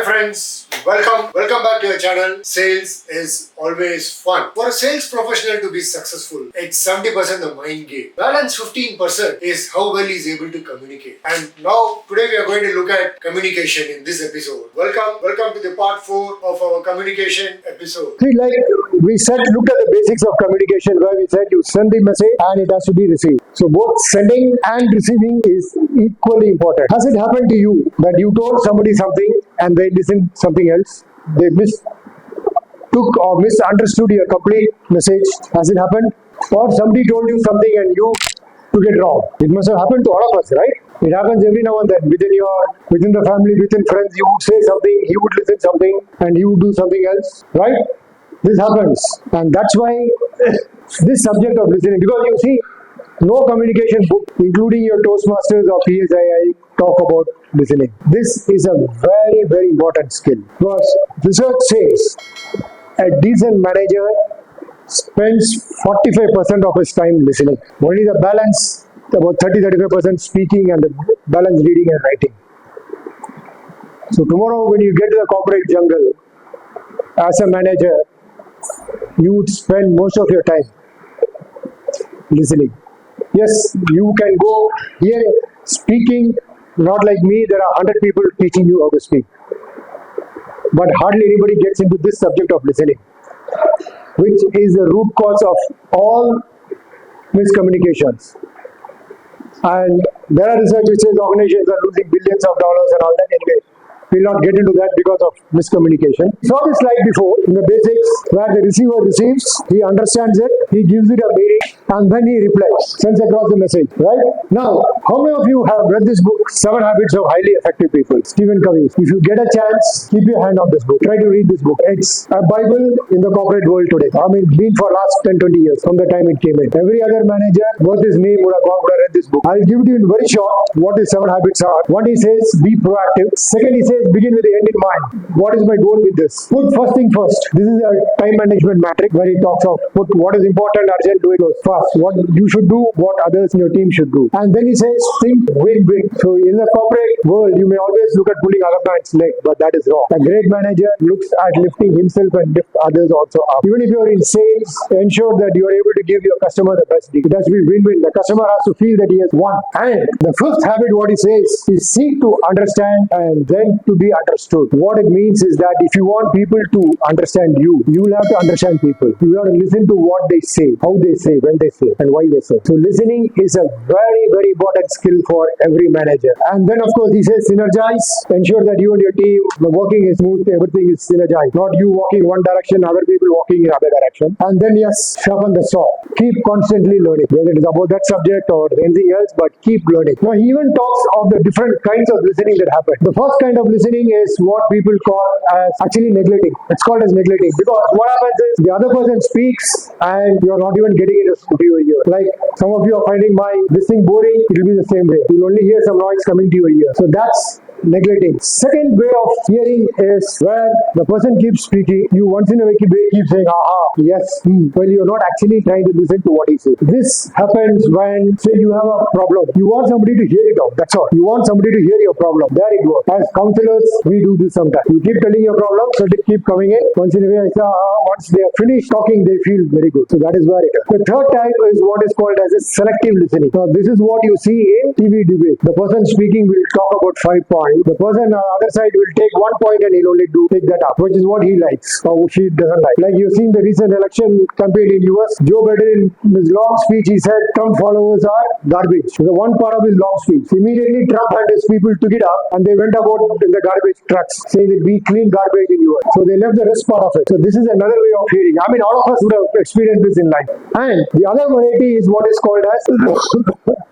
friends, welcome back to your channel. Sales is always fun. For a sales professional to be successful, it's 70% the mind game. Balance 15% is how well he's able to communicate. And now today we are going to look at communication in this episode. Welcome to the part 4 of our communication episode. See, like we said, looked at the basics of communication where we said you send the message and it has to be received. So both sending and receiving is equally important. Has it happened to you that you told somebody something and they listened something else? They mistook or misunderstood your complete message. Has it happened? Or somebody told you something and you took it wrong. It must have happened to all of us, right? It happens every now and then within the family, within friends. You would say something, he would listen something, and he would do something else, right? This happens, and that's why this subject of listening, because you see, no communication book, including your Toastmasters or PSII, talk about listening. This is a very, very important skill, because research says a decent manager spends 45% of his time listening. Only the balance, about 30-35% speaking, and the balance reading and writing. So tomorrow when you get to the corporate jungle, as a manager, you would spend most of your time listening. Yes, you can go here speaking, not like me, there are 100 people teaching you how to speak. But hardly anybody gets into this subject of listening, which is the root cause of all miscommunications. And there are research which says organizations are losing billions of dollars and all that. Anyway, we'll not get into that because of miscommunication. Saw this slide before in the basics where the receiver receives, he understands it, he gives it a meaning, and then he replies, sends across the message, right? Now, how many of you have read this book, 7 Habits of Highly Effective People, Stephen Covey? If you get a chance, keep your hand on this book. Try to read this book. It's a Bible in the corporate world today. I mean, been for last 10-20 years from the time it came in. Every other manager worth his name would have read this book. I'll give it to you in very short what his 7 habits are. One, he says, be proactive. Second, he says, begin with the end in mind. What is my goal with this? Put first thing first. This is a time management matrix where he talks of put what is important, urgent, do it first. What you should do, what others in your team should do. And then he says, think win-win. So in the corporate world, you may always look at pulling other man's leg, but that is wrong. A great manager looks at lifting himself and lift others also up. Even if you're in sales, ensure that you are able to give your customer the best deal. It has to be win-win. The customer has to feel that he has won. And the fifth habit, what he says, is seek to understand and then to be understood. What it means is that if you want people to understand you, you will have to understand people. You have to listen to what they say, how they say, when they say, and why they say. So listening is a very, very important skill for every manager. And then of course he says synergize. Ensure that you and your team, the working is smooth, everything is synergized. Not you walking one direction, other people walking in other direction. And then yes, sharpen the saw. Keep constantly learning, whether it is about that subject or anything else, but keep learning. Now he even talks of the different kinds of listening that happen. The first kind of listening is what people call as actually neglecting. It's called as neglecting because what happens is the other person speaks and you're not even getting it to your ear. Like some of you are finding my listening boring, it will be the same way. You'll only hear some noise coming to your ear. So that's neglecting. Second way of hearing is where the person keeps speaking, you once in a way keep saying, aha, yes, well you're not actually trying to listen to what he says. This happens when, say you have a problem. You want somebody to hear it out, that's all. You want somebody to hear your problem. There it works. As counselors, we do this sometimes. You keep telling your problem, so they keep coming in. Once in a way, I say, once they are finished talking, they feel very good. So that is where it is. The third type is what is called as a selective listening. Now this is what you see in TV debate. The person speaking will talk about 5 points. The person on the other side will take 1 point and he'll only take that up, which is what he likes or she doesn't like. Like you've seen the recent election campaign in US, Joe Biden in his long speech, he said Trump followers are garbage. The one part of his long speech. Immediately Trump and his people took it up and they went about in the garbage trucks saying that we clean garbage in US. So they left the rest part of it. So this is another way of hearing. I mean, all of us would have experienced this in life. And the other variety is what is called as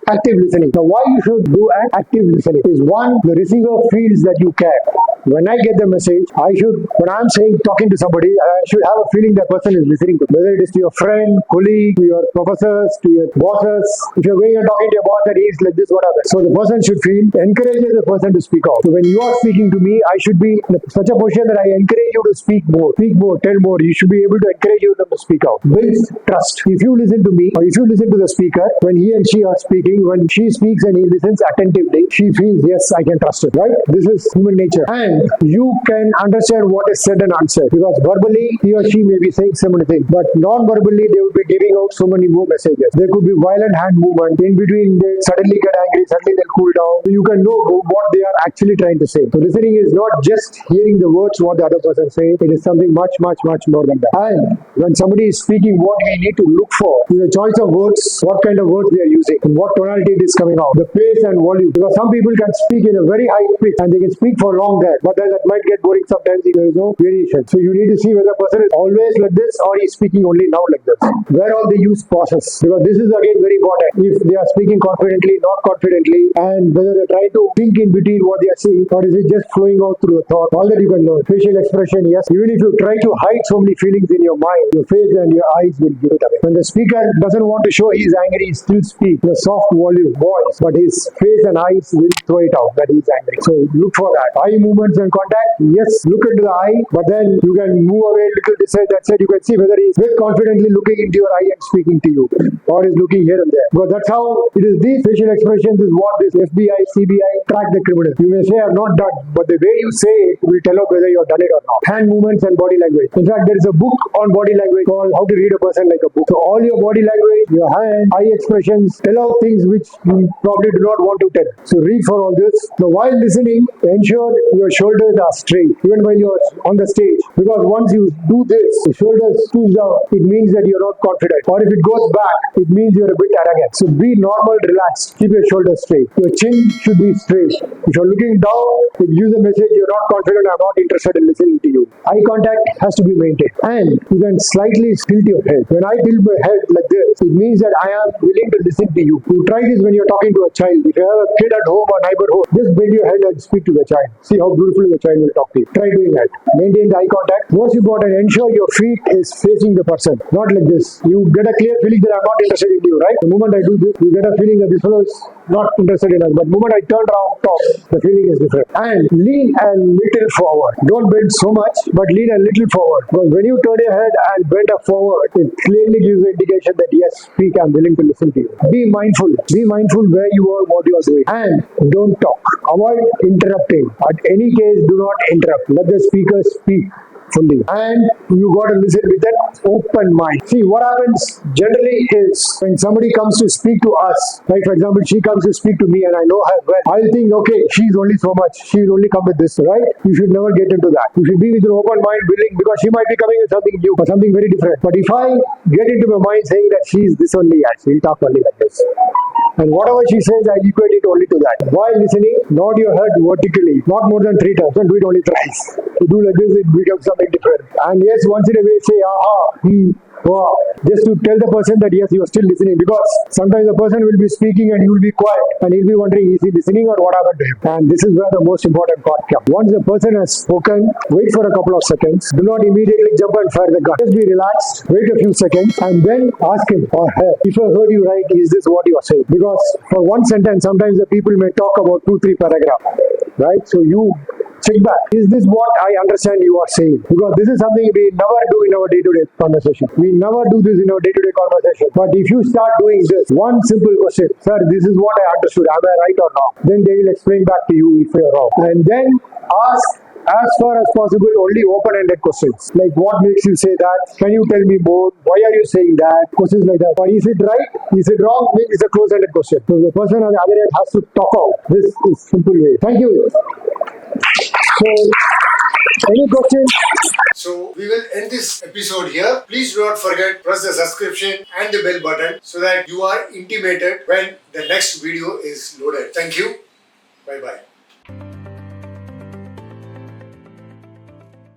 active listening. Now why you should do active listening is one, the receiver feels that you care. When I get the message, when I'm talking to somebody, I should have a feeling that person is listening to me. Whether it is to your friend, colleague, to your professors, to your bosses. If you're going and talking to your boss and he's like this, whatever. So the person should feel, encourages the person to speak out. So when you are speaking to me, I should be in such a position that I encourage you to speak more, tell more. You should be able to encourage them to speak out. Builds trust. If you listen to me or if you listen to the speaker, when he and she are speaking, speaking, when she speaks and he listens attentively, she feels, yes, I can trust her, right? This is human nature. And you can understand what is said and unsaid, because verbally he or she may be saying so many things, but non-verbally they will be giving out so many more messages. There could be violent hand movement. In between, they suddenly get angry, suddenly they'll cool down. So you can know what they are actually trying to say. So listening is not just hearing the words what the other person says. It is something much, much, much more than that. And when somebody is speaking, what we need to look for is the choice of words, what kind of words they are using, and what tonality it is coming out, the pace and volume. Because some people can speak in a very high pitch and they can speak for long there, but then that might get boring sometimes if there is no variation. So you need to see whether the person is always like this or he's speaking only now like this. Where all they use pauses, because this is again very important. If they are speaking confidently, not confidently, and whether they're trying to think in between what they are saying, or is it just flowing out through the thought, all that you can learn. Facial expression, yes. Even if you try to hide so many feelings in your mind, your face and your eyes will give it away. When the speaker doesn't want to show he's angry, he still speaks in a soft volume voice, but his face and eyes will throw it out that he's angry. So look for that. Eye movements and contact, yes, look into the eye, but then you can move away a little this side, that side. You can see whether he's very confidently looking into your eye and speaking to you, or is looking here and there. Because that's how it is. These facial expressions is what this FBI, CBI track the criminal. You may say I've not done, but the way you say it will tell us whether you've done it or not. Hand movements and body language. In fact, there is a book on body language called How to Read a Person Like a Book. So all your body language, your hand, eye expressions tell out things which you probably do not want to tell. So read for all this. So while listening, ensure your shoulders are straight, even while you're on the stage. Because once you do this, the shoulders stoop down, it means that you're not confident. Or if it goes back, it means you're a bit arrogant. So be normal, relaxed. Keep your shoulders straight. Your chin should be straight. If you're looking down, it gives a message you're not confident, I'm not interested in listening to you. Eye contact has to be maintained. And you can slightly tilt your head. When I tilt my head like this, it means that I am willing to listen to you. You try this when you're talking to a child. If you have a kid at home or neighborhood, just bend your head and speak to the child. See how beautifully the child will talk to you. Try doing that. Maintain the eye contact. Most important, ensure your feet is facing the person. Not like this. You get a clear feeling that I'm not interested in you, right? The moment I do this, you get a feeling that this fellow is not interested in us. But the moment I turn around, talk, the feeling is different. And lean a little forward. Don't bend so much, but lean a little forward. Because when you turn your head and bend up forward, it clearly gives an indication that yes, speak, I'm willing to listen to you. Be mindful. Be mindful where you are, what you are doing. And don't talk. Avoid interrupting. At any case, do not interrupt. Let the speaker speak fully. And you got to listen with an open mind. See, what happens generally is when somebody comes to speak to us, like for example, she comes to speak to me and I know her well, I'll think, okay, she's only so much. She'll only come with this, right? You should never get into that. You should be with an open mind, willing, because she might be coming with something new or something very different. But if I get into my mind saying that she's this only, yeah, she'll talk only like this. And whatever she says, I equate it only to that. While listening, nod your head vertically, not more than 3 times, and do it only thrice. To do like this, it becomes something different. And yes, once in a way, say, aha, wow, just to tell the person that yes, you are still listening, because sometimes the person will be speaking and you will be quiet and he'll be wondering, is he listening or what happened to him? And this is where the most important part comes. Once the person has spoken, wait for a couple of seconds. Do not immediately jump and fire the gun. Just be relaxed, wait a few seconds, and then ask him or her, if I heard you right, is this what you are saying? Because for one sentence, sometimes the people may talk about 2-3 paragraphs, right? So you check back. Is this what I understand you are saying? Because this is something we never do in our day-to-day conversation. We never do this in our day-to-day conversation. But if you start doing this, one simple question, sir, this is what I understood. Am I right or not? Then they will explain back to you if you are wrong. And then ask as far as possible only open-ended questions. Like, what makes you say that? Can you tell me more? Why are you saying that? Questions like that. Or is it right? Is it wrong? It's a close-ended question. So the person on the other end has to talk out. This is simple way. Thank you. So, any questions? So we will end this episode here. Please do not forget, press the subscription and the bell button so that you are intimated when the next video is loaded. Thank you. Bye-bye.